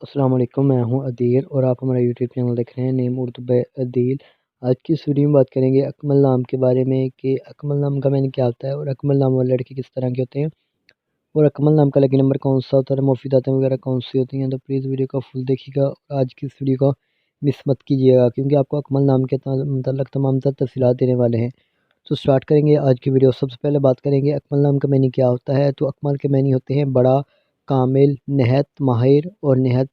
السلام علیکم، میں ہوں عدیل اور آپ ہمارا یوٹیوب چینل دیکھ رہے ہیں نیم اردو بائی عدیل۔ آج کی اس ویڈیو میں بات کریں گے اکمل نام کے بارے میں کہ اکمل نام کا معنی کیا ہوتا ہے اور اکمل نام والے لڑکے کس طرح کے ہوتے ہیں اور اکمل نام کا لکی نمبر کون سا ہوتا ہے، مفیداتیں وغیرہ کون سی ہوتی ہیں۔ تو پلیز ویڈیو کو فل دیکھیے گا اور آج کی اس ویڈیو کو مس مت کیجیے گا کیونکہ آپ کو اکمل نام کے متعلق تمام تر تفصیلات دینے والے ہیں۔ تو سٹارٹ کریں گے آج کی ویڈیو۔ سب سے پہلے بات کریں گے اکمل نام کا معنی کیا ہوتا ہے۔ تو اکمل کے معنی ہوتے ہیں بڑا، کامل، نہایت ماہر اور نہایت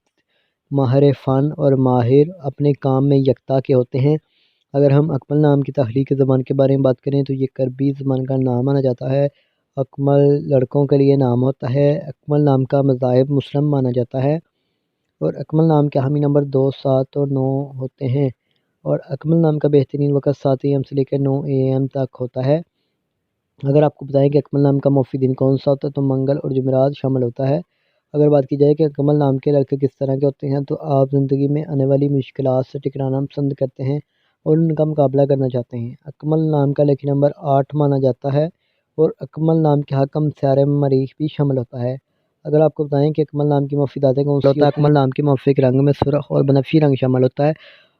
ماہر فن اور ماہر اپنے کام میں یکتا کے ہوتے ہیں۔ اگر ہم اکمل نام کی تخلیقی زبان کے بارے میں بات کریں تو یہ کربی زبان کا نام مانا جاتا ہے۔ اکمل لڑکوں کے لیے نام ہوتا ہے۔ اکمل نام کا مذاہب مسلم مانا جاتا ہے اور اکمل نام کے حامی نمبر 2، 7 اور 9 ہوتے ہیں اور اکمل نام کا بہترین وقت 7 AM سے لے کر 9 AM تک ہوتا ہے۔ اگر آپ کو بتائیں کہ اکمل نام کا موفی دن کون سا ہوتا ہے تو منگل اور جمعرات شامل ہوتا ہے۔ اگر بات کی جائے کہ اکمل نام کے لڑکے کس طرح کے ہوتے ہیں تو آپ زندگی میں آنے والی مشکلات سے ٹکرانا پسند کرتے ہیں اور ان کا مقابلہ کرنا چاہتے ہیں۔ اکمل نام کا لکی نمبر 8 مانا جاتا ہے اور اکمل نام کے حکم سیارہ مریخ بھی شامل ہوتا ہے۔ اگر آپ کو بتائیں کہ اکمل نام کی مفیداتیں کون سی ہوتا ہے، اکمل نام کے موافق رنگ میں سرخ اور بنفشی رنگ شامل ہوتا ہے۔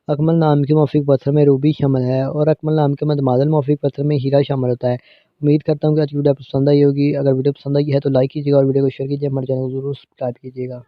اکمل نام کے موافق پتھر میں روبی شامل ہے اور اکمل نام کے متبادل موافق پتھر میں ہیرا شامل ہوتا ہے۔ امید کرتا ہوں کہ آج کی ویڈیو پسند آئی ہوگی۔ اگر ویڈیو پسند آئی ہے تو لائک کیجیے گا اور ویڈیو کو شیئر کیجیے، ہمارے چینل کو ضرور سبسکرائب کیجیے گا۔